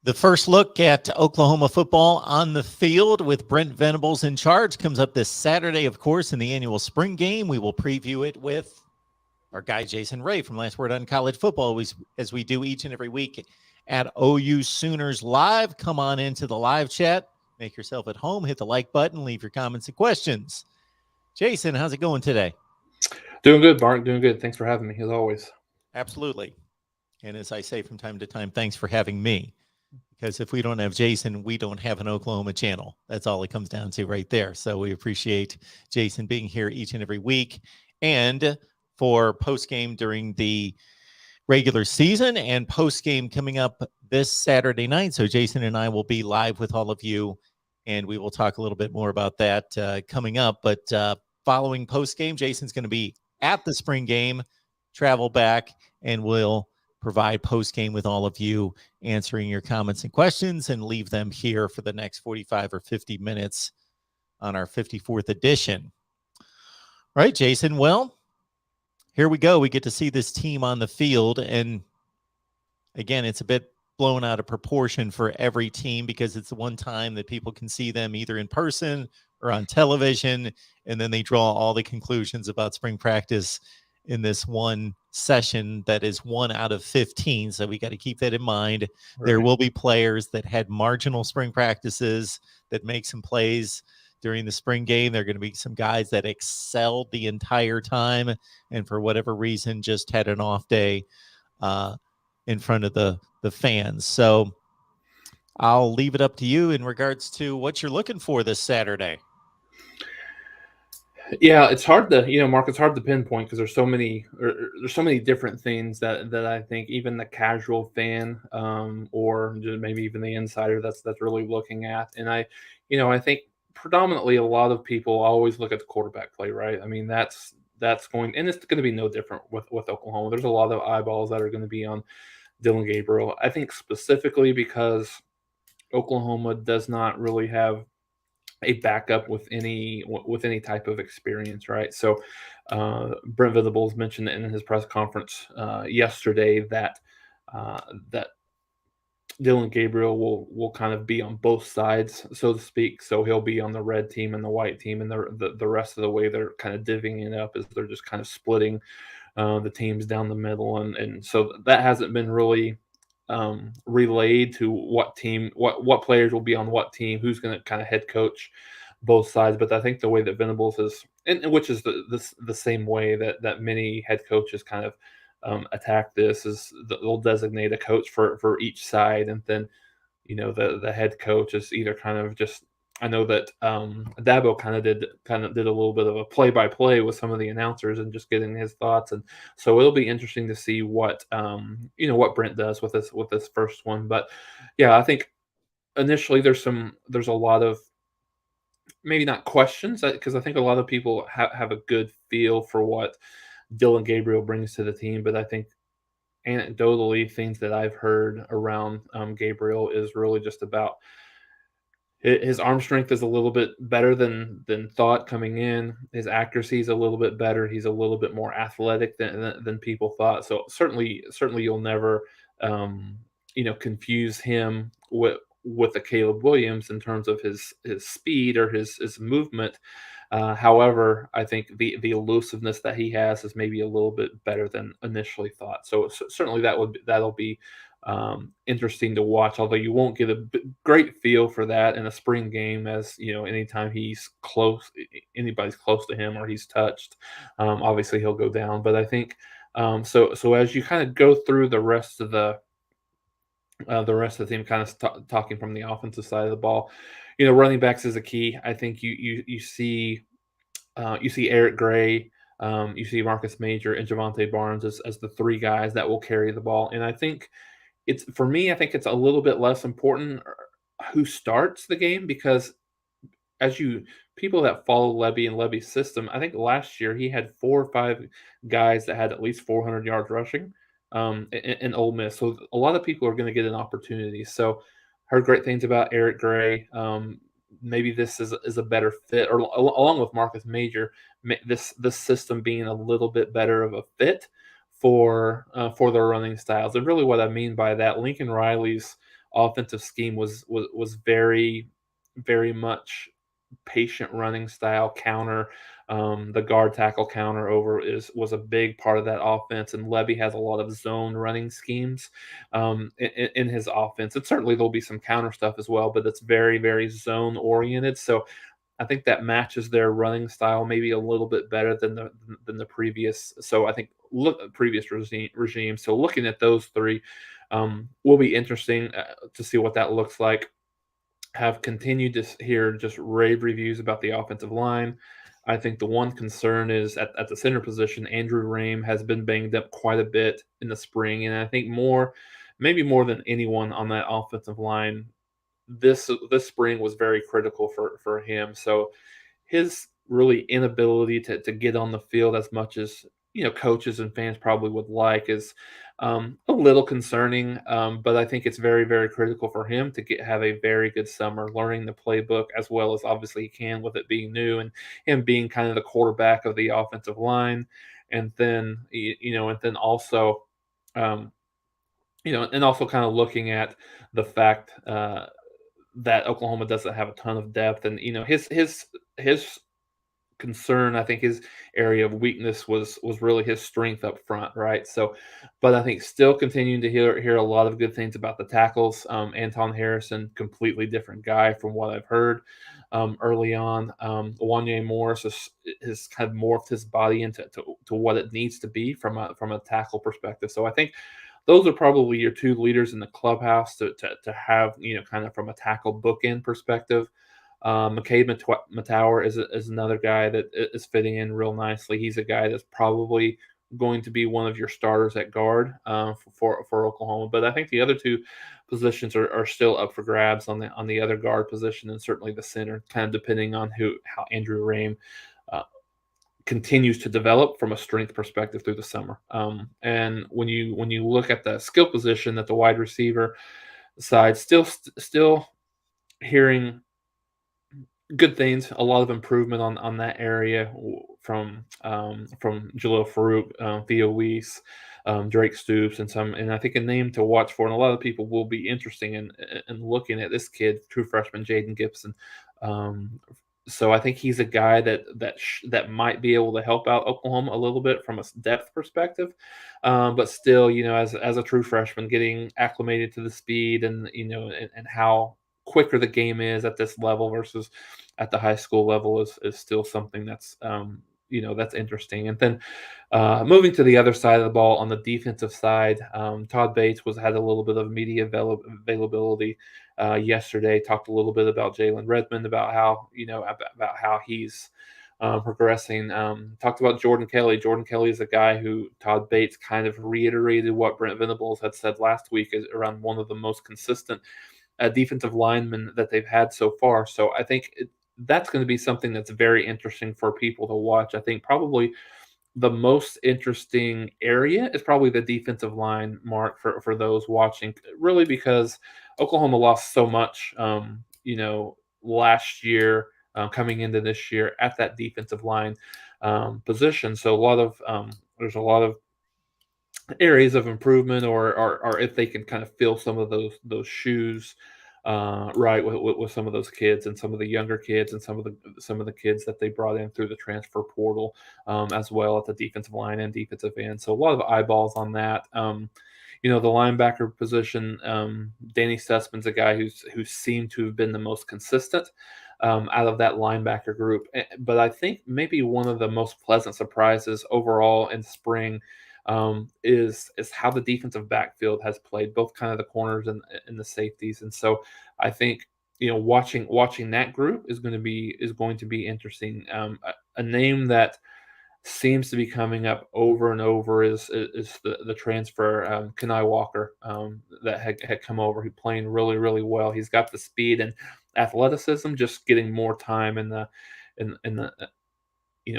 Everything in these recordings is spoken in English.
The first look at Oklahoma football on the field with Brent Venables in charge comes up this Saturday, of course, in the annual spring game. We will preview it with our guy, Jason Ray from Last Word on College Football, as we do each and every week at OU Sooners Live. Come on into the live chat. Make yourself at home. Hit the like button. Leave your comments and questions. Jason, how's it going today? Doing good, Mark. Doing good. Thanks for having me, as always. Absolutely. And as I say from time to time, thanks for having me. Because if we don't have Jason, we don't have an Oklahoma channel. That's all it comes down to right there. So we appreciate Jason being here each and every week. And for post-game during the regular season and post-game coming up this Saturday night. So Jason and I will be live with all of you, and we will talk a little bit more about that coming up. But following post-game, Jason's going to be at the spring game, travel back, and we'll provide post-game with all of you, answering your comments and questions, and leave them here for the next 45 or 50 minutes on our 54th edition. All right, Jason. Well, here we go. We get to see this team on the field. And again, it's a bit blown out of proportion for every team because it's the one time that people can see them either in person or on television. And then they draw all the conclusions about spring practice in this one session that is 1 out of 15. So we got to keep that in mind. Right. There will be players that had marginal spring practices that make some plays during the spring game. There are going to be some guys that excelled the entire time and for whatever reason just had an off day in front of the fans. So I'll leave it up to you in regards to what you're looking for this Saturday. Yeah, it's hard to, Mark, it's hard to pinpoint because there's so many different things that I think even the casual fan or maybe even the insider that's really looking at. And I think predominantly a lot of people always look at the quarterback play, right? I mean, that's going, and it's going to be no different with Oklahoma. There's a lot of eyeballs that are going to be on Dillon Gabriel. I think specifically because Oklahoma does not really have a backup with any type of experience, right? So Brent Venables mentioned in his press conference yesterday that Dillon Gabriel will kind of be on both sides, so to speak. So he'll be on the red team and the white team, and the rest of the way they're kind of divvying it up is they're just kind of splitting the teams down the middle, and so that hasn't been really relayed to what players will be on what team, who's going to kind of head coach both sides. But I think the way that Venables is, and which is the same way that many head coaches kind of attack this, is they'll designate a coach for each side, and then the head coach is either kind of just, I know that Dabo kind of did a little bit of a play-by-play with some of the announcers and just getting his thoughts, and so it'll be interesting to see what what Brent does with this first one. But yeah, I think initially there's a lot of maybe not questions, because I think a lot of people have a good feel for what Dillon Gabriel brings to the team, but I think anecdotally things that I've heard around Gabriel is really just about his arm strength is a little bit better than thought coming in. His accuracy is a little bit better. He's a little bit more athletic than people thought. So certainly you'll never confuse him with a Caleb Williams in terms of his speed or his movement. However, I think the elusiveness that he has is maybe a little bit better than initially thought. So certainly that'll be interesting to watch, although you won't get a great feel for that in a spring game, as anytime anybody's close to him or he's touched, obviously he'll go down. But I think so as you kind of go through the rest of the team, kind of talking from the offensive side of the ball, running backs is a key. I think you see Eric Gray, you see Marcus Major and Javante Barnes as the three guys that will carry the ball. And I think it's a little bit less important who starts the game, because people that follow Levy and Levy's system, I think last year he had 4 or 5 guys that had at least 400 yards rushing in Ole Miss. So a lot of people are going to get an opportunity. So heard great things about Eric Gray. Maybe this is a better fit, or along with Marcus Major, this system being a little bit better of a fit for their running styles. And really what I mean by that, Lincoln Riley's offensive scheme was very, very much patient running style counter. The guard tackle counter over was a big part of that offense, and Levy has a lot of zone running schemes in his offense. And certainly there'll be some counter stuff as well, but it's very, very zone oriented. So I think that matches their running style maybe a little bit better than the previous. So I think previous regime. So looking at those three will be interesting to see what that looks like. Have continued to hear just rave reviews about the offensive line. I think the one concern is at the center position, Andrew Rame has been banged up quite a bit in the spring, and I think maybe more than anyone on that offensive line, this spring was very critical for him. So his really inability to get on the field as much as coaches and fans probably would like is a little concerning. But I think it's very, very critical for him to have a very good summer, learning the playbook as well as obviously he can with it being new and him being kind of the quarterback of the offensive line, and then and then also. And also kind of looking at the fact that Oklahoma doesn't have a ton of depth, and his concern, I think his area of weakness was really his strength up front, right? So, but I think still continuing to hear a lot of good things about the tackles. Anton Harrison, completely different guy from what I've heard early on. Wanye Morris has kind of morphed his body into what it needs to be from a tackle perspective. So I think those are probably your two leaders in the clubhouse to have, kind of from a tackle bookend perspective. McCabe Matower is another guy that is fitting in real nicely. He's a guy that's probably going to be one of your starters at guard for Oklahoma. But I think the other two positions are still up for grabs on the other guard position, and certainly the center, kind of depending on how Andrew Rame continues to develop from a strength perspective through the summer. And when you look at the skill position at the wide receiver side, still hearing good things, a lot of improvement on that area from Jalil Farouk, Theo Weiss, Drake Stoops, and I think a name to watch for, and a lot of people will be interesting in looking at this kid, true freshman Jaden Gibson. So I think he's a guy that might be able to help out Oklahoma a little bit from a depth perspective, but still, as a true freshman, getting acclimated to the speed and and how quicker the game is at this level versus at the high school level is still something that's that's interesting. And then moving to the other side of the ball on the defensive side, Todd Bates had a little bit of media availability yesterday. Talked a little bit about Jalen Redmond, about how about how he's progressing. Talked about Jordan Kelly. Jordan Kelly is a guy who Todd Bates kind of reiterated what Brent Venables had said last week is around one of the most consistent defensive linemen that they've had so far. So I think that's going to be something that's very interesting for people to watch. I think probably the most interesting area is probably the defensive line, Mark, for those watching, really because Oklahoma lost so much, last year, coming into this year at that defensive line position. So there's a lot of areas of improvement, or if they can kind of fill some of those shoes right with some of those kids and some of the younger kids and some of the kids that they brought in through the transfer portal as well at the defensive line and defensive end. So a lot of eyeballs on that. The linebacker position, Danny Stutzman's a guy who seemed to have been the most consistent out of that linebacker group. But I think maybe one of the most pleasant surprises overall in spring is how the defensive backfield has played, both kind of the corners and the safeties. And so I think watching that group is going to be interesting. A name that seems to be coming up over and over is the transfer Kenai Walker that had come over. He playing really, really well. He's got the speed and athleticism, just getting more time in the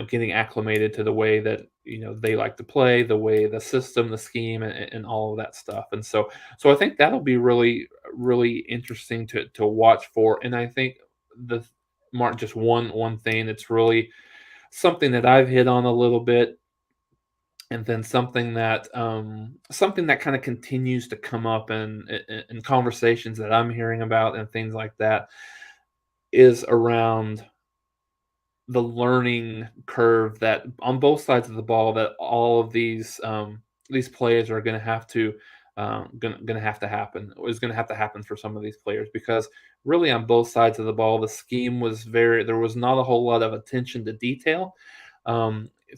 getting acclimated to the way that they like to play, the way the system, the scheme, and all of that stuff. And so I think that'll be really, really interesting to watch for. And I think Mark, just one thing, it's really something that I've hit on a little bit And then something that kind of continues to come up in conversations that I'm hearing about and things like that is around the learning curve that on both sides of the ball that all of these plays are going to have to going to have to happen is going to have to happen for some of these players because really on both sides of the ball the scheme was very there was not a whole lot of attention to detail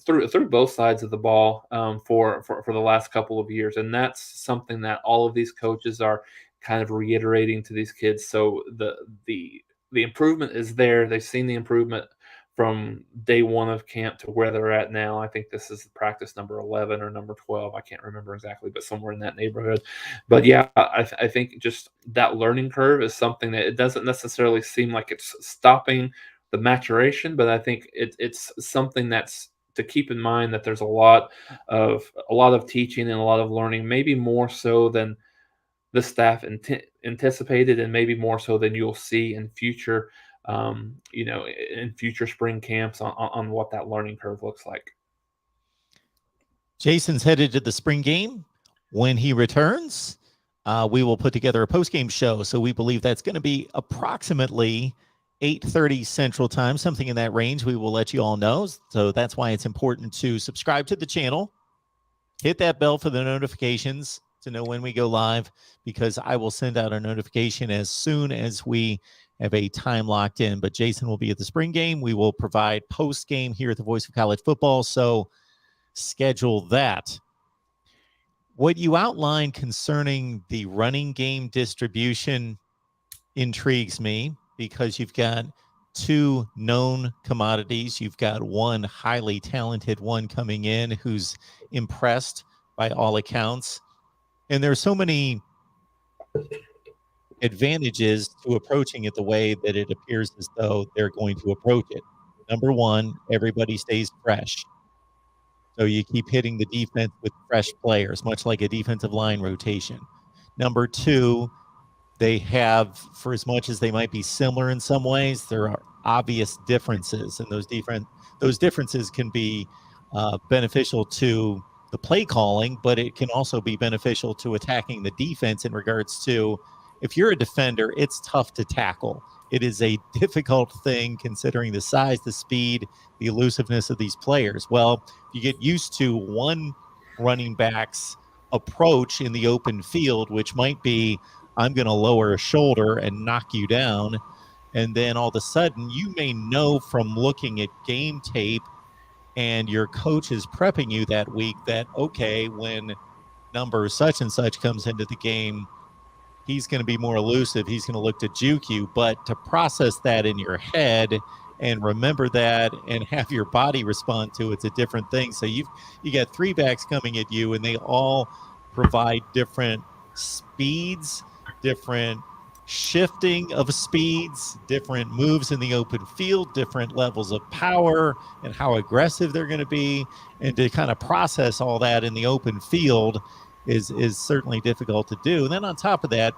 through both sides of the ball for the last couple of years, and that's something that all of these coaches are kind of reiterating to these kids. So the improvement is there. They've seen the improvement from day one of camp to where they're at now. I think this is practice number 11 or number 12. I can't remember exactly, but somewhere in that neighborhood. But yeah, I think just that learning curve is something that it doesn't necessarily seem like it's stopping the maturation, but I think it's something that's to keep in mind that there's a lot of teaching and a lot of learning, maybe more so than the staff anticipated, and maybe more so than you'll see in future, in future spring camps on what that learning curve looks like. Jason's headed to the spring game. When he returns, we will put together a post-game show. So we believe that's going to be approximately 8:30 Central Time, something in that range. We will let you all know. So that's why it's important to subscribe to the channel, hit that bell for the notifications to know when we go live, because I will send out a notification as soon as we have a time locked in. But Jason will be at the spring game. We will provide post-game here at the Voice of College Football. So schedule that. What you outlined concerning the running game distribution intrigues me because you've got two known commodities. You've got one highly talented one coming in who's impressed by all accounts. And there's so many advantages to approaching it the way that it appears as though they're going to approach it. Number one, everybody stays fresh. So you keep hitting the defense with fresh players, much like a defensive line rotation. Number two, they have, for as much as they might be similar in some ways, there are obvious differences, and those differences can be beneficial to the play calling, but it can also be beneficial to attacking the defense in regards to if you're a defender, it's tough to tackle. It is a difficult thing considering the size, the speed, the elusiveness of these players. Well, you get used to one running back's approach in the open field, which might be, I'm going to lower a shoulder and knock you down. And then all of a sudden, you may know from looking at game tape and your coach is prepping you that week that, okay, when number such and such comes into the game, he's going to be more elusive. He's going to look to juke you. But to process that in your head and remember that and have your body respond to it's a different thing. So you got three backs coming at you, and they all provide different speeds, different shifting of speeds, different moves in the open field, different levels of power, and how aggressive they're going to be. And to kind of process all that in the open field is certainly difficult to do. And then on top of that,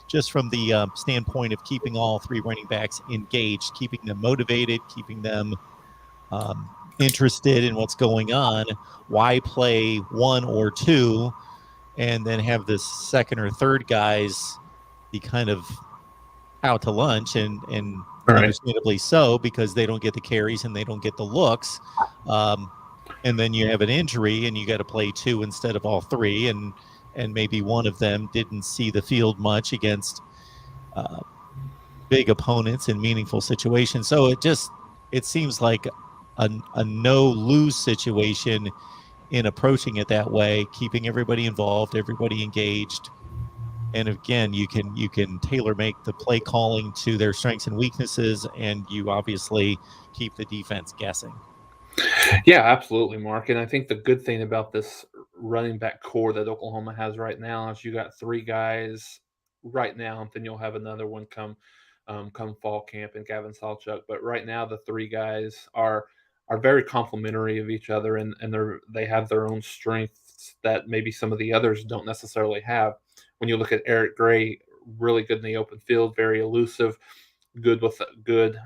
just from the standpoint of keeping all three running backs engaged, keeping them motivated, keeping them interested in what's going on, why play one or two and then have the second or third guys be kind of out to lunch and Right. understandably so, because they don't get the carries and they don't get the looks. And then you have an injury and you got to play two instead of all three, and maybe one of them didn't see the field much against big opponents in meaningful situations. So it seems like a no lose situation in approaching it that way, keeping everybody involved, everybody engaged. And again, you can tailor make the play calling to their strengths and weaknesses, and you obviously keep the defense guessing. Yeah, absolutely, Mark. And I think the good thing about this running back core that Oklahoma has right now is you got three guys right now, and then you'll have another one come fall camp and Gavin Salchuk. But right now, the three guys are very complementary of each other, and they have their own strengths that maybe some of the others don't necessarily have. When you look at Eric Gray, really good in the open field, very elusive, good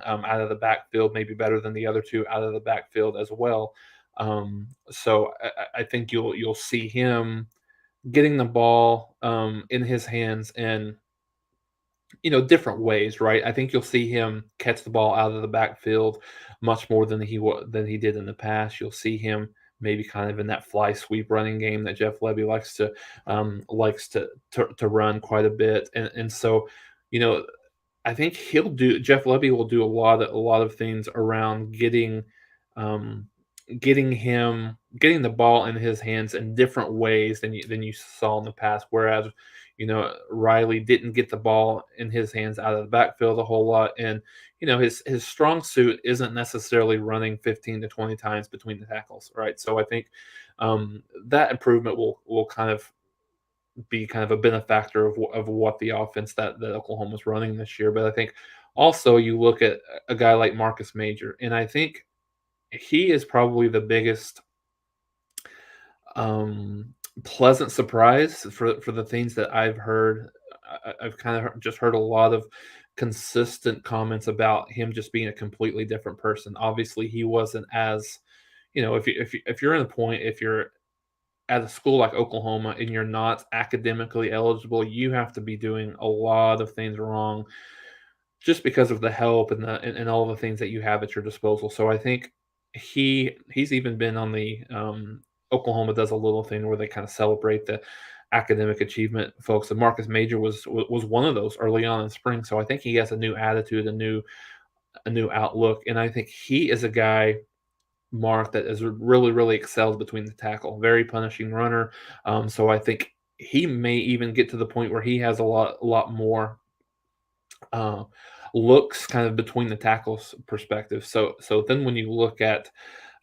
out of the backfield, maybe better than the other two out of the backfield as well. So I think you'll see him getting the ball in his hands in different ways, right? I think you'll see him catch the ball out of the backfield much more than he did in the past. You'll see him maybe kind of in that fly sweep running game that Jeff Lebby likes to run quite a bit, and so you know I think Jeff Lebby will do a lot of things around um, getting the ball in his hands in different ways than you saw in the past. Whereas, Riley didn't get the ball in his hands out of the backfield a whole lot, and his strong suit isn't necessarily running 15 to 20 times between the tackles, right? So I think that improvement will kind of be kind of a benefactor of what the offense that Oklahoma's running this year. But I think also you look at a guy like Marcus Major, and I think he is probably the biggest um, pleasant surprise for the things that I've heard. I've kind of just heard a lot of consistent comments about him just being a completely different person. Obviously, he wasn't as if you're in a point, if you're at a school like Oklahoma and you're not academically eligible, you have to be doing a lot of things wrong just because of the help and all the things that you have at your disposal. So I think he's even been on the Oklahoma does a little thing where they kind of celebrate the academic achievement folks. And Marcus Major was one of those early on in spring. So I think he has a new attitude, a new outlook, and I think he is a guy, Mark, that has really, really excelled between the tackle. Very punishing runner. So I think he may even get to the point where he has a lot more uh, looks kind of between the tackles perspective. So then when you look at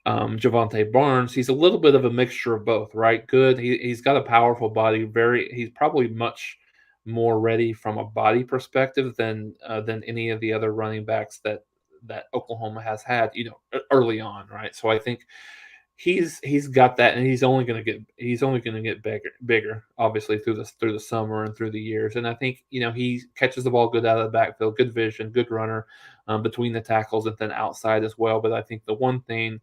Javante Barnes, he's a little bit of a mixture of both, right? Good. He's got a powerful body. He's probably much more ready from a body perspective than any of the other running backs that Oklahoma has had, early on, right? So I think he's got that, and he's only going to get bigger, obviously through the summer and through the years. And I think he catches the ball good out of the backfield, good vision, good runner between the tackles and then outside as well. But I think the one thing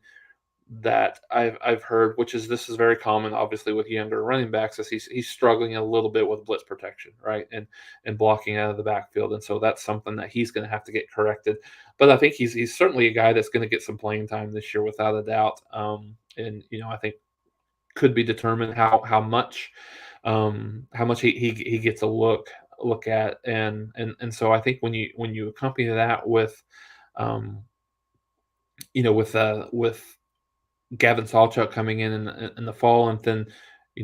that I've heard, which is this is very common, obviously with younger running backs, is he's struggling a little bit with blitz protection, right, and blocking out of the backfield, and so that's something that he's going to have to get corrected. But I think he's certainly a guy that's going to get some playing time this year without a doubt, and I think could be determined how much he gets a look at, and so I think when you accompany that with um, with Gavin Sawchuk coming in the fall, and then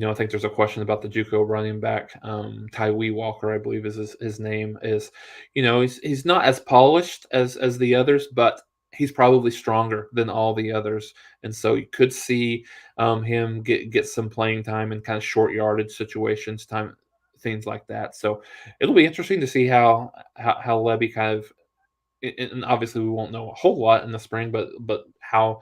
I think there's a question about the JUCO running back Tyree Walker, I believe is his name is. He's not as polished as the others, but he's probably stronger than all the others, and so you could see him get some playing time in kind of short yardage situations, things like that. So it'll be interesting to see how Levy kind of, and obviously we won't know a whole lot in the spring, but how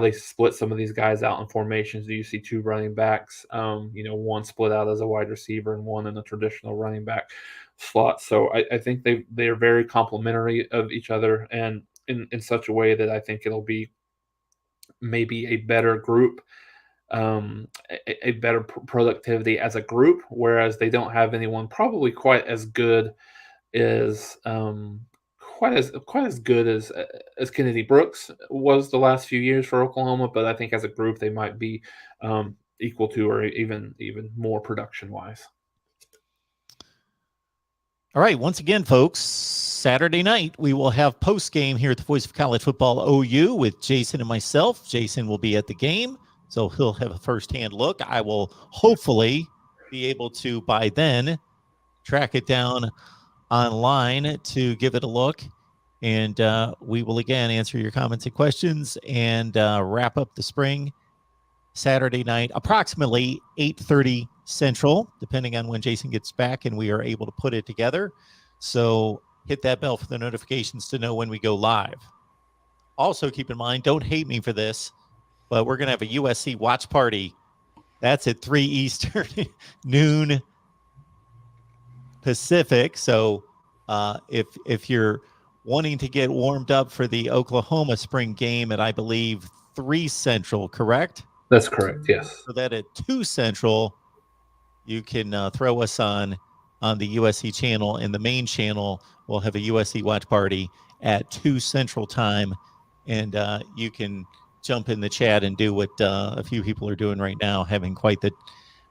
they split some of these guys out in formations. Do you see two running backs, one split out as a wide receiver and one in a traditional running back slot? So I think they are very complementary of each other, and in such a way that I think it'll be maybe a better group, a better productivity as a group, whereas they don't have anyone probably quite as good is quite as good as Kennedy Brooks was the last few years for Oklahoma, but I think as a group they might be equal to or even more production wise. All right. Once again, folks, Saturday night, we will have post game here at the Voice of College Football OU with Jason and myself. Jason will be at the game, so he'll have a firsthand look. I will hopefully be able to, by then, track it down online to give it a look. And we will, again, answer your comments and questions and wrap up the spring Saturday night, approximately 8:30 Central, depending on when Jason gets back and we are able to put it together. So hit that bell for the notifications to know when we go live. Also, keep in mind, don't hate me for this, but we're going to have a USC watch party. That's at 3 Eastern, noon Pacific. So if you're wanting to get warmed up for the Oklahoma spring game at, I believe, 3 Central, correct? That's correct. Yes. So that at 2 Central, you can throw us on the USC channel, and the main channel will have a USC watch party at 2 Central time, and you can jump in the chat and do what a few people are doing right now, having quite the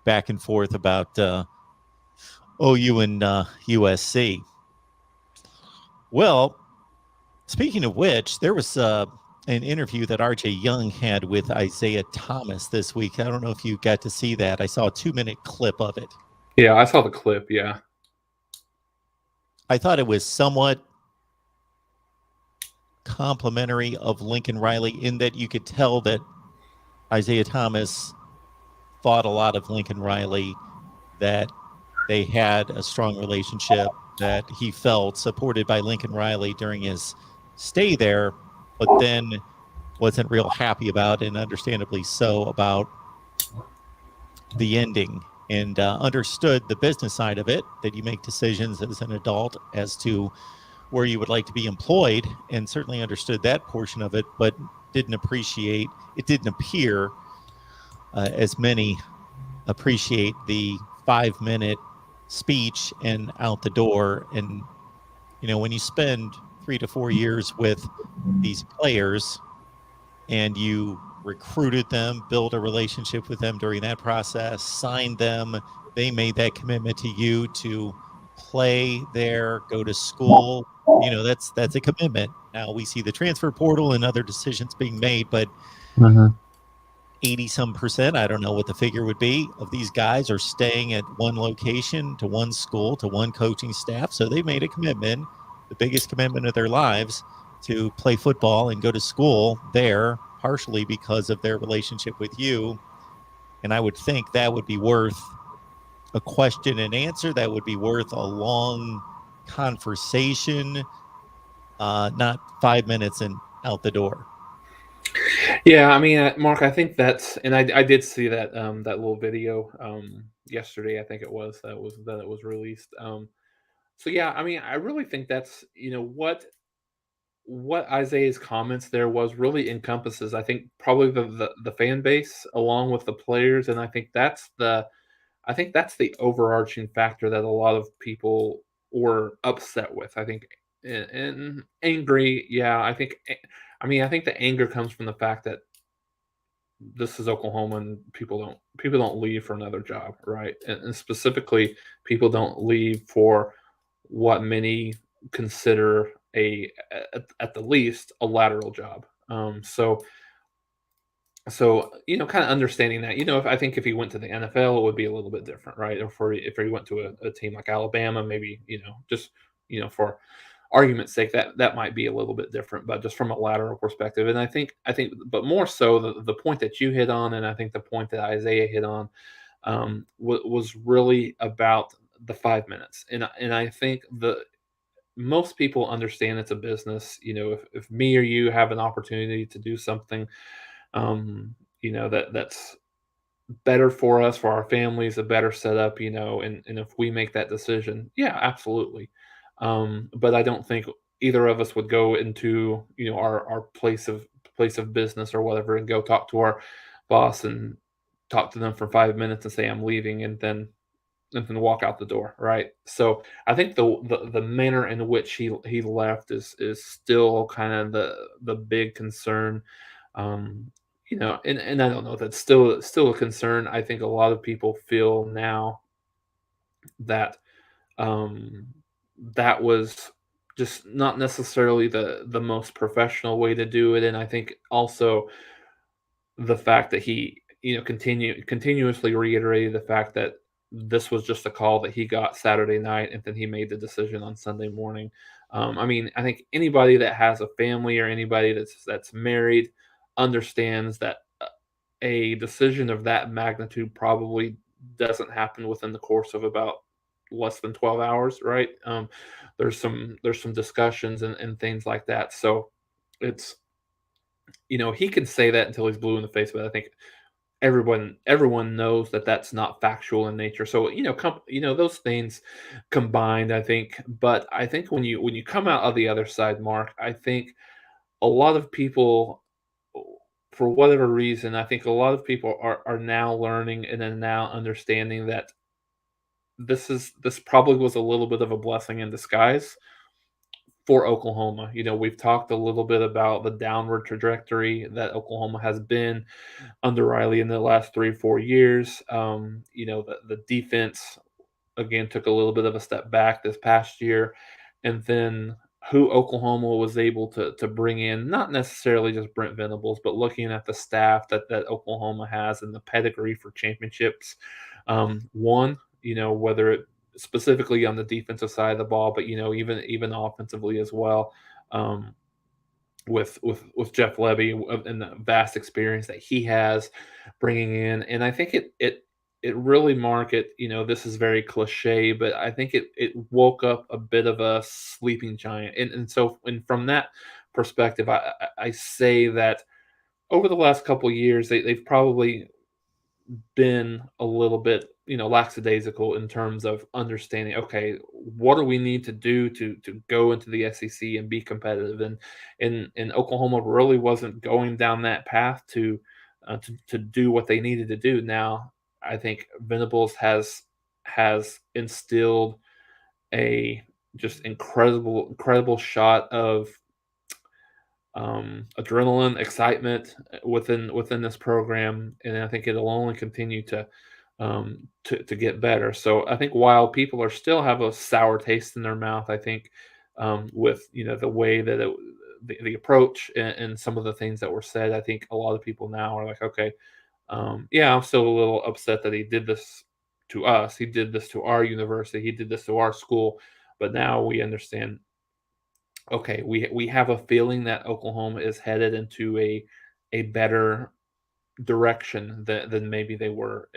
back and forth about OU and USC. Well, speaking of which, there was an interview that RJ Young had with Isaiah Thomas this week. I don't know if you got to see that. I saw a 2-minute clip of it. Yeah, I saw the clip. Yeah. I thought it was somewhat complimentary of Lincoln Riley in that you could tell that Isaiah Thomas thought a lot of Lincoln Riley, that they had a strong relationship, that he felt supported by Lincoln Riley during his stay there, but then wasn't real happy about, and understandably so, about the ending, and understood the business side of it, that you make decisions as an adult as to where you would like to be employed, and certainly understood that portion of it, but didn't appear as many appreciate the 5-minute speech and out the door. And when you spend 3 to 4 years with these players and you recruited them, build a relationship with them during that process, signed them, they made that commitment to you to play there, go to school, that's a commitment. Now we see the transfer portal and other decisions being made, but 80-some%, I don't know what the figure would be, of these guys are staying at one location, to one school, to one coaching staff. So they made a commitment, the biggest commitment of their lives, to play football and go to school there, partially because of their relationship with you. And I would think that would be worth a question and answer. That would be worth a long conversation, not 5 minutes and out the door. Yeah, I mean, Mark, I think that's, and I did see that that little video yesterday. I think it was that it was released. So yeah, I mean, I really think that's what Isaiah's comments there was really encompasses. I think probably the fan base along with the players, and I think that's the overarching factor that a lot of people were upset with. I think and angry. Yeah, I mean, I think the anger comes from the fact that this is Oklahoma and people don't leave for another job, right? And specifically, people don't leave for what many consider at the least a lateral job. So kind of understanding that, if I think if he went to the NFL, it would be a little bit different, right? Or if he went to a team like Alabama, maybe just for argument's sake, that might be a little bit different, but just from a lateral perspective. And I think, but more so the point that you hit on, and I think the point that Isaiah hit on, was really about the 5 minutes. And I think most people understand it's a business. If me or you have an opportunity to do something, that's better for us, for our families, a better setup, and if we make that decision, yeah, absolutely. But I don't think either of us would go into, our place of business or whatever and go talk to our boss and talk to them for 5 minutes and say I'm leaving, and then walk out the door, right? So I think the manner in which he left is still kind of the big concern. And I don't know if that's still a concern. I think a lot of people feel now that um, that was just not necessarily the most professional way to do it. And I think also the fact that he continuously reiterated the fact that this was just a call that he got Saturday night, and then he made the decision on Sunday morning. I mean, I think anybody that has a family or anybody that's married understands that a decision of that magnitude probably doesn't happen within the course of about less than 12 hours, right? There's some discussions and things like that. So it's he can say that until he's blue in the face, but I think everyone knows that that's not factual in nature. So those things combined, I think. But I think when you come out of the other side, Mark, I think a lot of people for whatever reason, I think a lot of people are now learning and then now understanding that this probably was a little bit of a blessing in disguise for Oklahoma. We've talked a little bit about the downward trajectory that Oklahoma has been under Riley in the last 3 or 4 years. The defense again took a little bit of a step back this past year, and then who Oklahoma was able to bring in, not necessarily just Brent Venables, but looking at the staff that Oklahoma has and the pedigree for championships. Whether it specifically on the defensive side of the ball, but even offensively as well. With Jeff Levy and the vast experience that he has bringing in, and I think it really this is very cliche, but I think it woke up a bit of a sleeping giant, and from that perspective, I say that over the last couple of years they've probably been a little bit lackadaisical in terms of understanding, okay, what do we need to do to go into the SEC and be competitive, and Oklahoma really wasn't going down that path to do what they needed to do. Now I think Venables has instilled a just incredible shot of adrenaline, excitement within this program, and I think it'll only continue to get better. So I think while people are still have a sour taste in their mouth, I think with the way that the approach and some of the things that were said, I think a lot of people now are like, okay, yeah, I'm still a little upset that he did this to us. He did this to our university. He did this to our school. But now we understand, okay, we have a feeling that Oklahoma is headed into a better direction than maybe they were,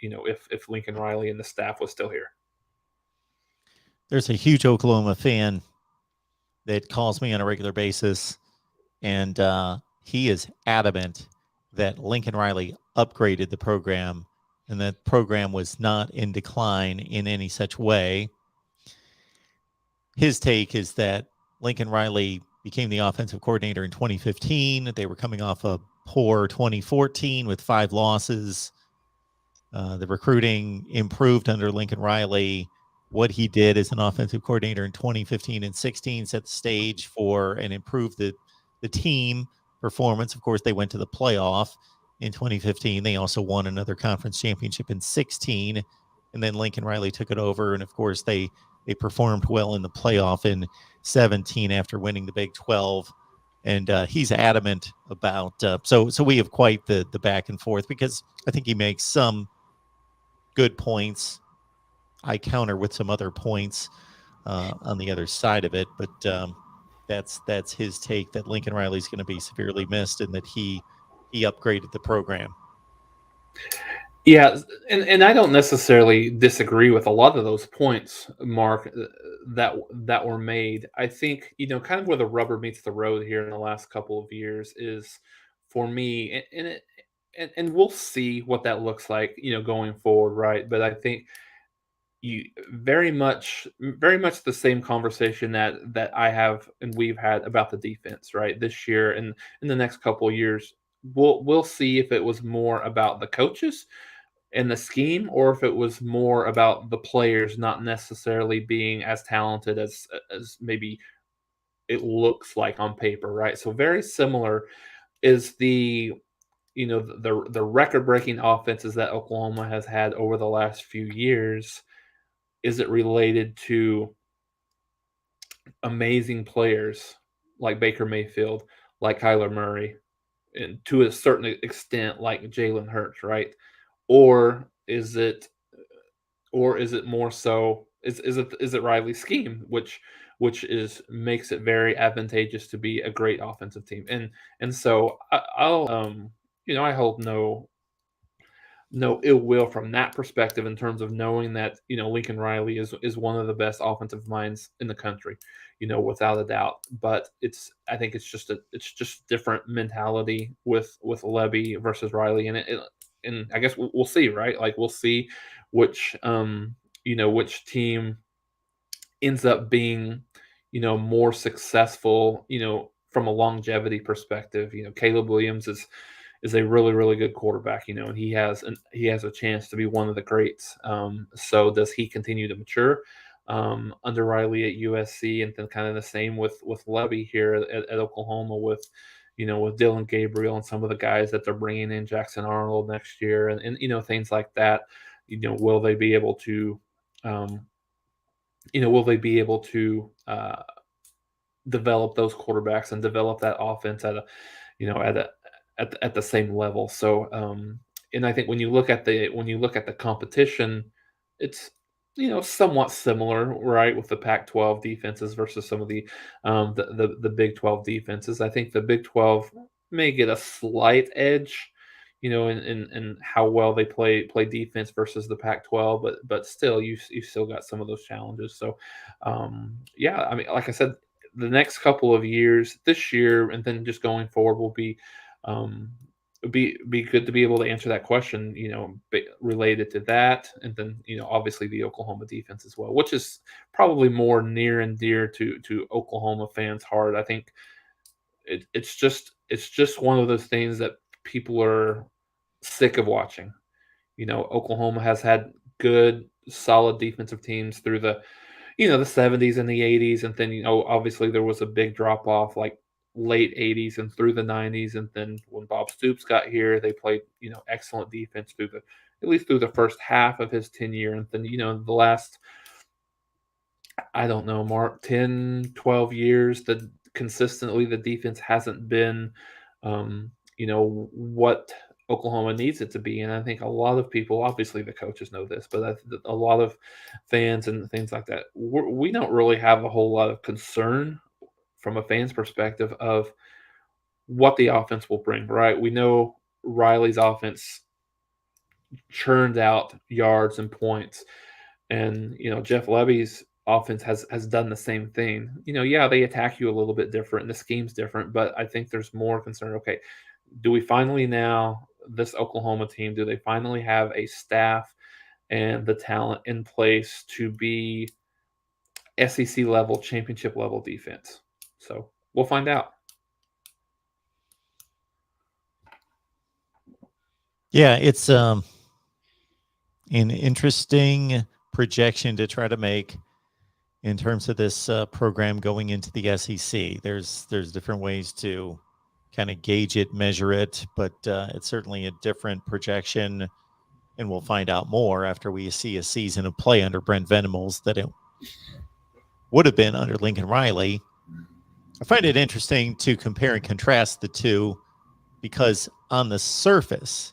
if Lincoln Riley and the staff was still here. There's a huge Oklahoma fan that calls me on a regular basis, and he is adamant that Lincoln Riley upgraded the program and that program was not in decline in any such way. His take is that Lincoln Riley became the offensive coordinator in 2015. They were coming off a poor 2014 with 5 losses. The recruiting improved under Lincoln Riley. What he did as an offensive coordinator in 2015 and 16 set the stage for and improved the team performance. Of course, they went to the playoff in 2015. They also won another conference championship in 16. And then Lincoln Riley took it over. And of course, they performed well in the playoff in 17 after winning the Big 12. And he's adamant about so we have quite the back and forth, because I think he makes some good points. I counter with some other points on the other side of it, but that's his take, that Lincoln Riley's going to be severely missed and that he upgraded the program. Yeah, and I don't necessarily disagree with a lot of those points, Mark, that were made. I think kind of where the rubber meets the road here in the last couple of years is, for me, and we'll see what that looks like, going forward, right? But I think you very much the same conversation that I have and we've had about the defense, right? This year and in the next couple of years, we'll see if it was more about the coaches and the scheme, or if it was more about the players not necessarily being as talented as maybe it looks like on paper, right? So very similar is the record-breaking offenses that Oklahoma has had over the last few years. Is it related to amazing players like Baker Mayfield, like Kyler Murray, and to a certain extent like Jalen Hurts, right? Or is it more so is it Riley's scheme, which makes it very advantageous to be a great offensive team, and so I'll I hold no ill will from that perspective, in terms of knowing that Lincoln Riley is one of the best offensive minds in the country, without a doubt. But I think it's just different mentality with Levy versus Riley, and I guess we'll see, right? Like we'll see which which team ends up being more successful from a longevity perspective. Caleb Williams is a really, really good quarterback, and he has a chance to be one of the greats. So does he continue to mature under Riley at USC, and then kind of the same with Levy here at Oklahoma with Dylan Gabriel and some of the guys that they're bringing in, Jackson Arnold next year, and things like that. Will they be able to, um, will they be able to develop those quarterbacks and develop that offense at a you know at the same level. So and I think when you look at the competition, it's somewhat similar, right, with the Pac-12 defenses versus some of the Big 12 defenses. I think the Big 12 may get a slight edge, in how well they play defense versus the Pac-12, but still you still got some of those challenges. So yeah, I mean, like I said, the next couple of years, this year and then just going forward, will um, be good to be able to answer that question, related to that, and then obviously the Oklahoma defense as well, which is probably more near and dear to Oklahoma fans' heart. I think it's just one of those things that people are sick of watching. Oklahoma has had good, solid defensive teams through the 70s and the 80s, and then obviously there was a big drop off like late 80s and through the 90s, and then when Bob Stoops got here, they played excellent defense through the at least through the first half of his tenure, and then the last, I don't know, Mark, 10, 12 years, that consistently the defense hasn't been, what Oklahoma needs it to be. And I think a lot of people, obviously the coaches know this, but a lot of fans and things like that, we don't really have a whole lot of concern from a fan's perspective of what the offense will bring, right? We know Riley's offense churned out yards and points, and Jeff Levy's offense has done the same thing. Yeah, they attack you a little bit different, and the scheme's different, but I think there's more concern. Okay, do we finally now, this Oklahoma team, do they finally have a staff and the talent in place to be SEC level, championship level defense? So we'll find out. Yeah, it's an interesting projection to try to make in terms of this program going into the SEC. There's different ways to kind of gauge it, measure it, but it's certainly a different projection, and we'll find out more after we see a season of play under Brent Venables that it would have been under Lincoln Riley. I find it interesting to compare and contrast the two because on the surface,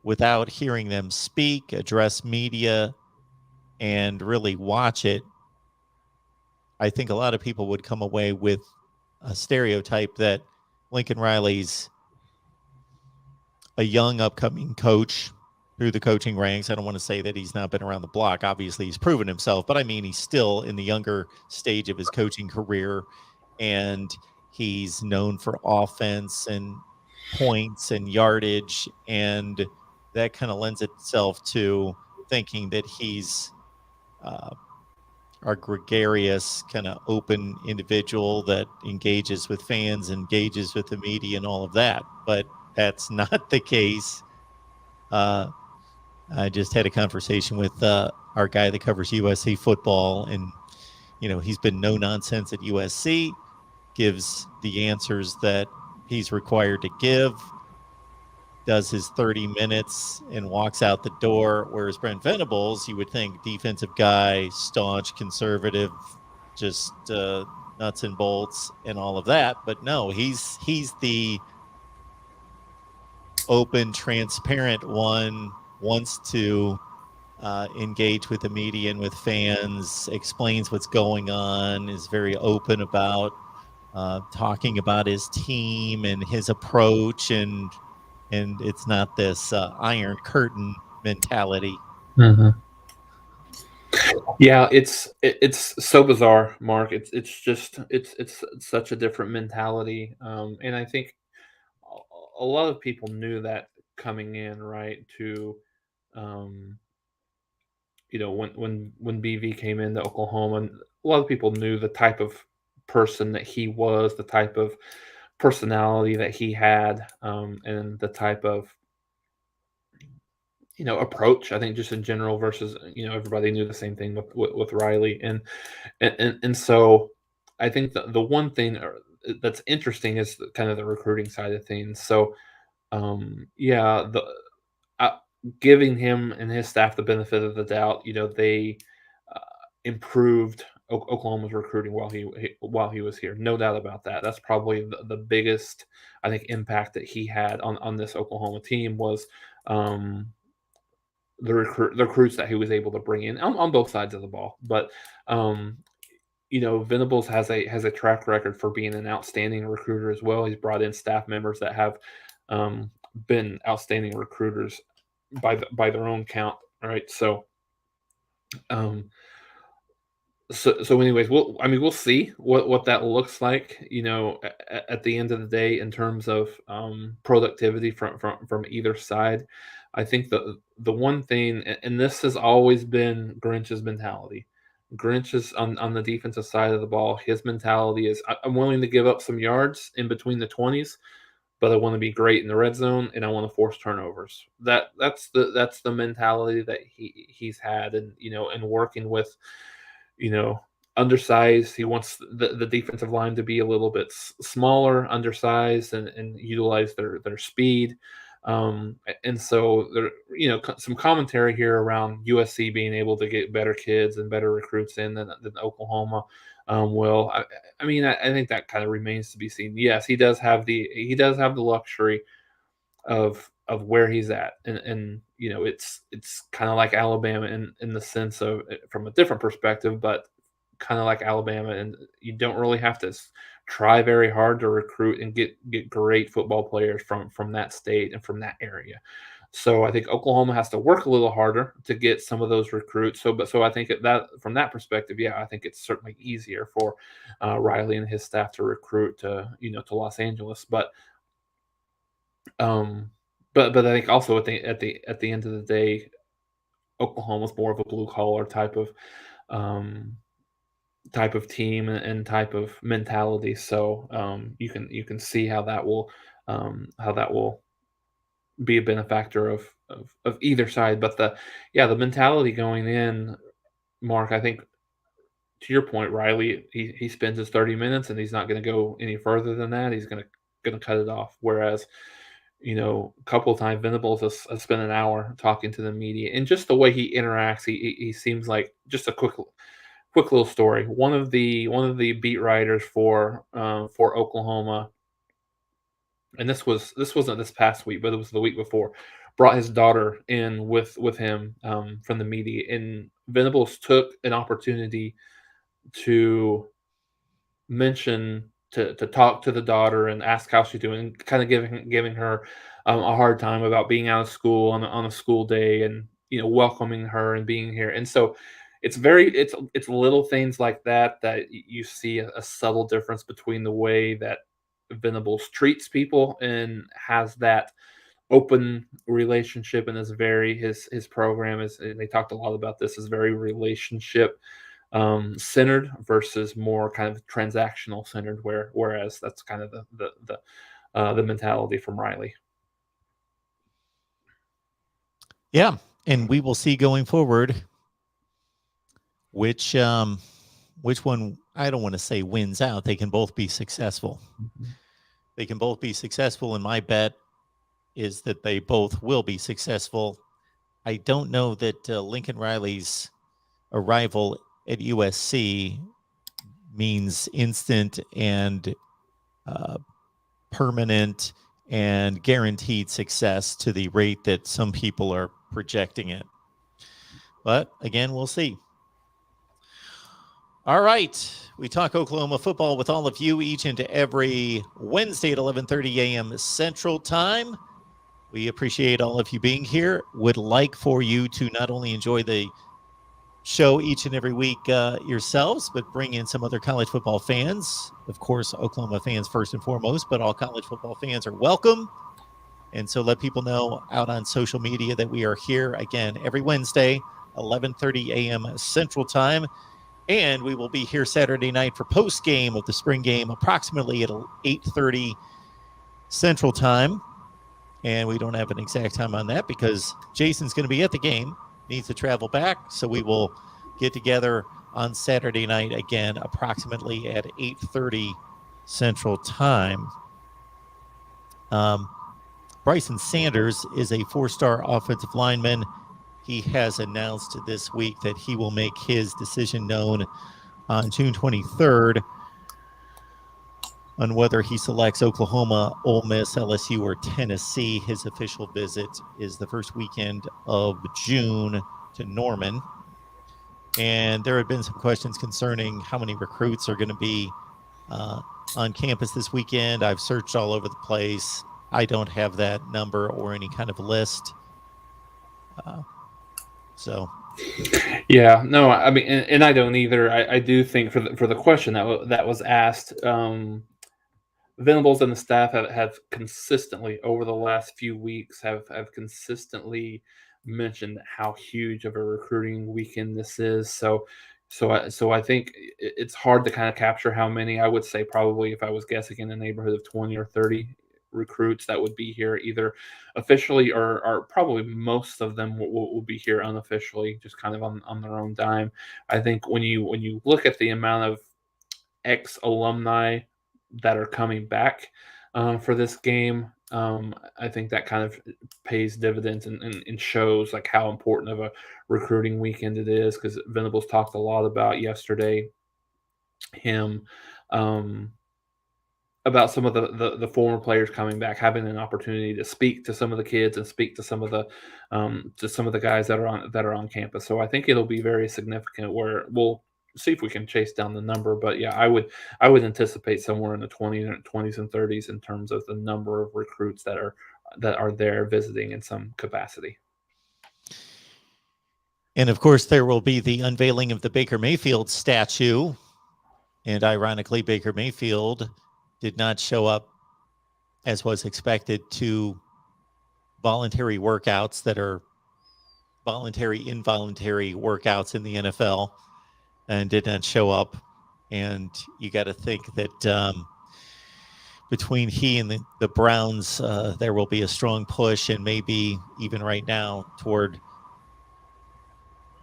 without hearing them speak, address media, and really watch it, I think a lot of people would come away with a stereotype that Lincoln Riley's a young upcoming coach through the coaching ranks. I don't want to say that he's not been around the block. Obviously, he's proven himself, but I mean, he's still in the younger stage of his coaching career, and he's known for offense and points and yardage, and that kind of lends itself to thinking that he's our gregarious, kind of open individual that engages with fans, engages with the media, and all of that. But that's not the case. I just had a conversation with our guy that covers USC football, and he's been no nonsense at USC, gives the answers that he's required to give, does his 30 minutes and walks out the door. Whereas Brent Venables, you would think defensive guy, staunch, conservative, just nuts and bolts and all of that. But no, he's the open, transparent one, wants to engage with the media and with fans, explains what's going on, is very open about talking about his team and his approach, and it's not this iron curtain mentality. Mm-hmm. Yeah, it's so bizarre, Mark. It's such a different mentality, and I think a lot of people knew that coming in, right? Um, when BV came into Oklahoma, and a lot of people knew the type of person that he was, the type of personality that he had, and the type of approach, I think, just in general versus everybody knew the same thing with Riley, and so I think the one thing that's interesting is kind of the recruiting side of things. So yeah, the uh, giving him and his staff the benefit of the doubt, they uh, improved Oklahoma's recruiting while he was here. No doubt about that. That's probably the biggest, I think, impact that he had on this Oklahoma team was um, the recruits that he was able to bring in on both sides of the ball. But um, Venables has a track record for being an outstanding recruiter as well. He's brought in staff members that have um, been outstanding recruiters by their own count, right? Um, so anyways, we'll see what that looks like, at the end of the day in terms of productivity from either side. I think the one thing, and this has always been Grinch's mentality. Grinch is on the defensive side of the ball. His mentality is, I'm willing to give up some yards in between the 20s, but I want to be great in the red zone and I want to force turnovers. That's the mentality that he's had, and working with you know, undersized. He wants the defensive line to be a little bit smaller, undersized, and utilize their speed. And so there, some commentary here around USC being able to get better kids and better recruits in than Oklahoma. Will I mean I think that kind of remains to be seen. Yes, he does have the luxury of where he's at, and it's kind of like Alabama in the sense of, from a different perspective, but kind of like Alabama, and you don't really have to try very hard to recruit and get great football players from that state and from that area. So I think Oklahoma has to work a little harder to get some of those recruits. So I think that from that perspective, yeah, I think it's certainly easier for Riley and his staff to recruit to Los Angeles, um, but I think also at the end of the day, Oklahoma's more of a blue collar um, type of team and type of mentality. So you can see how that will be a benefactor of either side. But the mentality going in, Mark, I think to your point, Riley, he spends his 30 minutes and he's not going to go any further than that. He's gonna cut it off. Whereas a couple of times Venables has spent an hour talking to the media, and just the way he interacts, he seems like just a quick little story. One of the beat writers for Oklahoma, and this wasn't this past week, but it was the week before, brought his daughter in with him from the media, and Venables took an opportunity to mention to talk to the daughter and ask how she's doing, kind of giving her a hard time about being out of school on a school day, and welcoming her and being here. And so it's little things like that you see a subtle difference between the way that Venables treats people and has that open relationship, and is very his program is, and they talked a lot about this, is very relationship centered versus more kind of transactional centered, whereas that's kind of the mentality from Riley. Yeah, and we will see going forward which one, I don't want to say wins out. They can both be successful. Mm-hmm. They can both be successful, and my bet is that they both will be successful. I don't know that Lincoln Riley's arrival at USC means instant and permanent and guaranteed success to the rate that some people are projecting it. But again, we'll see. All right. We talk Oklahoma football with all of you each and every Wednesday at 11:30 a.m. Central Time. We appreciate all of you being here. Would like for you to not only enjoy the show each and every week yourselves, but bring in some other college football fans. Of course, Oklahoma fans first and foremost, but all college football fans are welcome. And so let people know out on social media that we are here again every Wednesday, 11:30 a.m. Central Time. And we will be here Saturday night for post game of the spring game, approximately at 8:30 Central Time. And we don't have an exact time on that because Jason's going to be at the game, needs to travel back. So we will get together on Saturday night again, approximately at 8:30 Central Time. Bryson Sanders is a 4-star offensive lineman. He has announced this week that he will make his decision known on June 23rd on whether he selects Oklahoma, Ole Miss, LSU, or Tennessee. His official visit is the first weekend of June to Norman. And there have been some questions concerning how many recruits are going to be on campus this weekend. I've searched all over the place. I don't have that number or any kind of list. Yeah, no, I mean, and I don't either. I do think for the question that was asked, Venables and the staff have consistently over the last few weeks have consistently mentioned how huge of a recruiting weekend this is. So I think it's hard to kind of capture how many. I would say probably if I was guessing in the neighborhood of 20 or 30 recruits that would be here either officially or probably most of them will be here unofficially, just kind of on their own dime. I think when you look at the amount of ex-alumni that are coming back for this game, I think that kind of pays dividends and shows like how important of a recruiting weekend it is, because Venables talked a lot about yesterday him about some of the former players coming back, having an opportunity to speak to some of the kids and speak to some of the guys that are on campus. So I think it'll be very significant. Where we'll see if we can chase down the number, but yeah, I would anticipate somewhere in the 20s and 30s in terms of the number of recruits that are there visiting in some capacity. And of course, there will be the unveiling of the Baker Mayfield statue. And ironically, Baker Mayfield did not show up as was expected to voluntary workouts that are voluntary, involuntary workouts in the NFL, and did not show up. And you got to think that between he and the Browns, there will be a strong push, and maybe even right now toward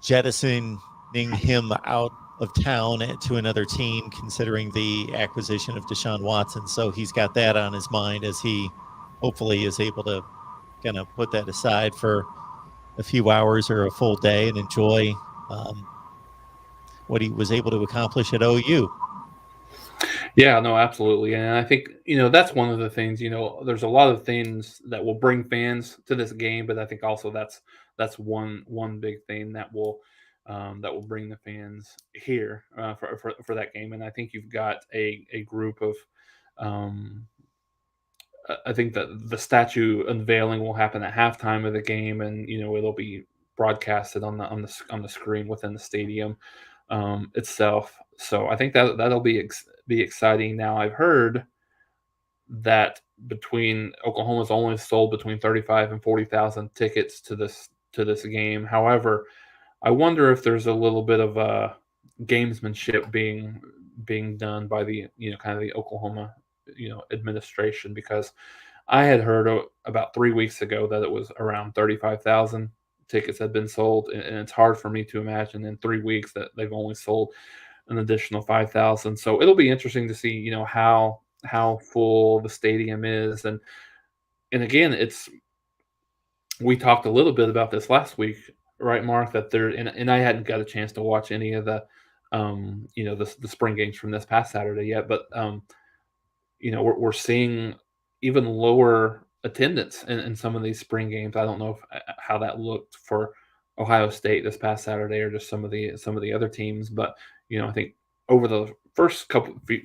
jettisoning him out of town to another team, considering the acquisition of Deshaun Watson. So he's got that on his mind as he hopefully is able to kind of put that aside for a few hours or a full day and enjoy what he was able to accomplish at OU. Yeah, no, absolutely. And I think, that's one of the things, there's a lot of things that will bring fans to this game, but I think also that's one big thing that will bring the fans here for that game. And I think you've got a group of I think that the statue unveiling will happen at halftime of the game, and it'll be broadcasted on the screen within the stadium itself. So I think that'll be exciting. Now I've heard that between Oklahoma's only sold between 35 and 40,000 tickets to this game. However, I wonder if there's a little bit of gamesmanship being done by the kind of the Oklahoma administration, because I had heard about 3 weeks ago that it was around 35,000 tickets had been sold, and it's hard for me to imagine in 3 weeks that they've only sold an additional 5,000. So it'll be interesting to see how full the stadium is, and again, we talked a little bit about this last week, right, Mark? That there, and I hadn't got a chance to watch any of the the spring games from this past Saturday yet, but we're seeing even lower attendance in some of these spring games. I don't know how that looked for Ohio State this past Saturday, or just some of the other teams, but I think over the first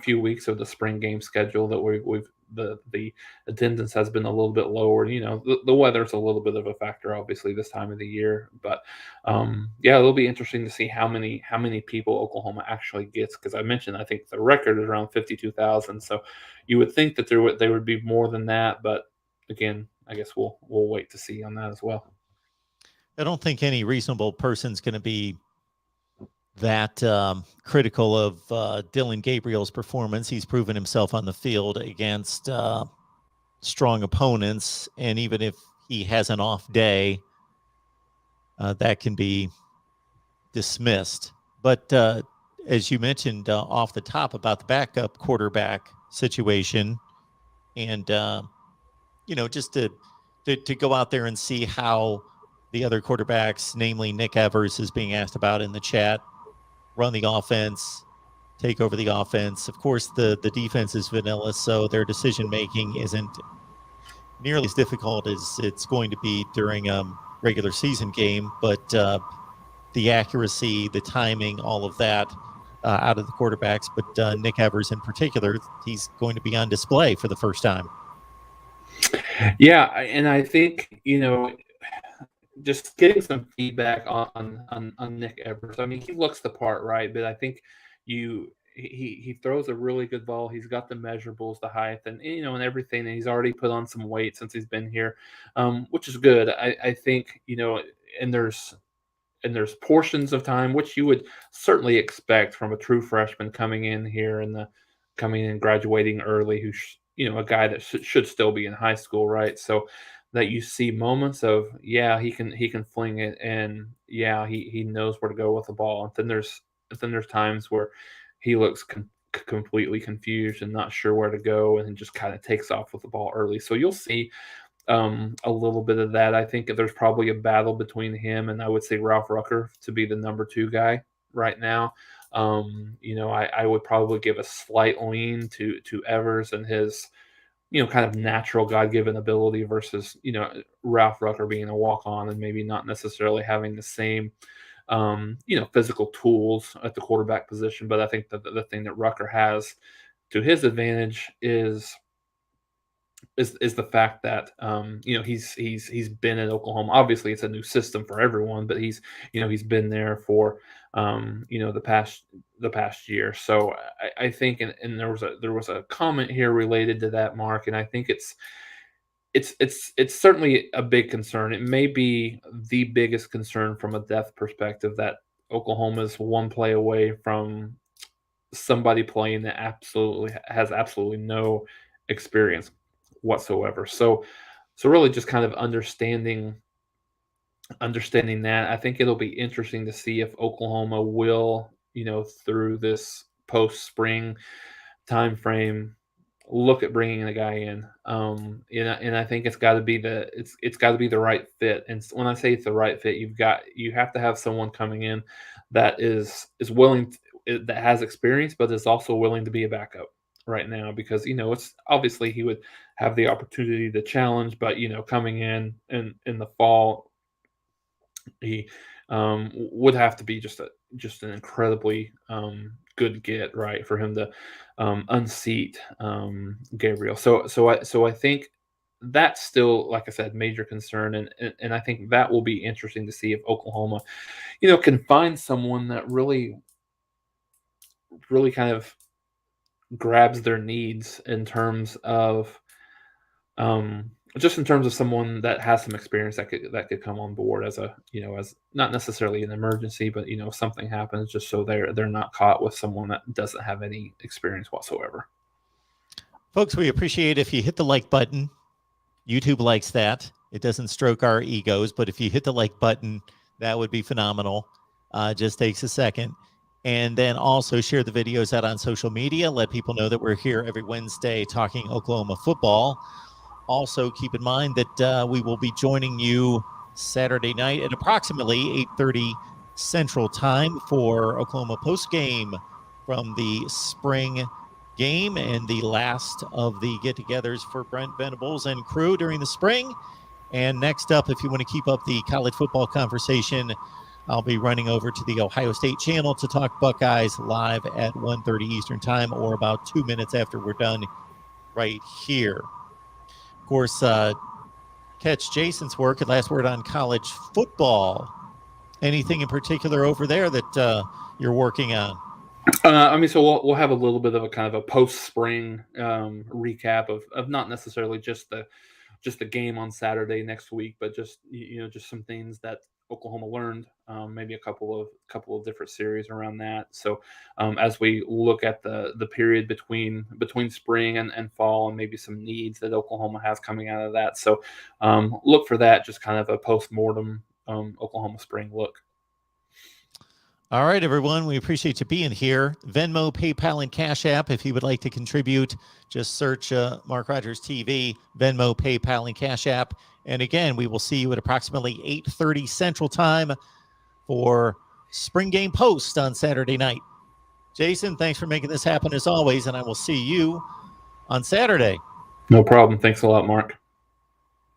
few weeks of the spring game schedule that we've the attendance has been a little bit lower. The weather's a little bit of a factor, obviously, this time of the year, but yeah, it'll be interesting to see how many people Oklahoma actually gets, because I mentioned I think the record is around 52,000. So you would think that they would be more than that, but again, I guess we'll wait to see on that as well. I don't think any reasonable person's going to be that critical of Dylan Gabriel's performance. He's proven himself on the field against strong opponents, and even if he has an off day, that can be dismissed. But as you mentioned off the top about the backup quarterback situation, and just to go out there and see how the other quarterbacks, namely Nick Evers, is being asked about in the chat, run the offense, take over the offense. Of course, the defense is vanilla, so their decision making isn't nearly as difficult as it's going to be during a regular season game. But the accuracy, the timing, all of that out of the quarterbacks. But Nick Evers in particular, he's going to be on display for the first time. Yeah, and I think just getting some feedback on Nick Evers. I mean, he looks the part, right? But I think he throws a really good ball. He's got the measurables, the height, and and everything. And he's already put on some weight since he's been here, which is good. I think and there's portions of time which you would certainly expect from a true freshman coming in here and coming in graduating early, a guy that should still be in high school, right? So that you see moments of he can fling it, and he knows where to go with the ball, and then there's times where he looks completely confused and not sure where to go, and just kind of takes off with the ball early. So you'll see a little bit of that. I think there's probably a battle between him and I would say Ralph Rucker to be the number 2 guy right now. I would probably give a slight lean to Evers and his kind of natural God-given ability versus Ralph Rucker being a walk-on and maybe not necessarily having the same physical tools at the quarterback position. But I think the thing that Rucker has to his advantage is the fact that he's been in Oklahoma. Obviously, it's a new system for everyone, but he's been there for the past year. So I think, and there was a comment here related to that, Mark, and I think it's certainly a big concern. It may be the biggest concern from a depth perspective that Oklahoma's one play away from somebody playing that has absolutely no experience whatsoever. So really just kind of understanding that. I think it'll be interesting to see if Oklahoma will, through this post spring time frame, look at bringing a guy in. And I think it's got to be the right fit. And when I say it's the right fit, you have to have someone coming in that is willing that has experience, but is also willing to be a backup right now, because it's obviously he would have the opportunity to challenge, but coming in the fall, he would have to be just an incredibly good get, right, for him to unseat Gabriel. So I think that's still, like I said, major concern, and I think that will be interesting to see if Oklahoma, can find someone that really kind of grabs their needs in terms of just in terms of someone that has some experience that could come on board as as not necessarily an emergency, but if something happens, just so they're not caught with someone that doesn't have any experience whatsoever. Folks, we appreciate if you hit the like button. YouTube likes that. It doesn't stroke our egos, but if you hit the like button, that would be phenomenal. Just takes a second. And then also share the videos out on social media. Let people know that we're here every Wednesday talking Oklahoma football. Also, keep in mind that we will be joining you Saturday night at approximately 8:30 Central Time for Oklahoma postgame from the spring game and the last of the get-togethers for Brent Venables and crew during the spring. And next up, if you want to keep up the college football conversation, I'll be running over to the Ohio State channel to talk Buckeyes live at 1:30 Eastern Time, or about 2 minutes after we're done right here. Of course, catch Jason's work at Last Word on College Football. Anything in particular over there that you're working on? So we'll have a little bit of a kind of a post-spring recap of not necessarily just the game on Saturday next week, but just just some things that Oklahoma learned, maybe a couple of different series around that. So as we look at the period between spring and fall, and maybe some needs that Oklahoma has coming out of that, so look for that, just kind of a post-mortem Oklahoma spring look. All right, everyone. We appreciate you being here. Venmo, PayPal, and Cash App. If you would like to contribute, just search Mark Rogers TV, Venmo, PayPal, and Cash App. And again, we will see you at approximately 8:30 Central Time for Spring Game Post on Saturday night. Jason, thanks for making this happen as always, and I will see you on Saturday. No problem. Thanks a lot, Mark.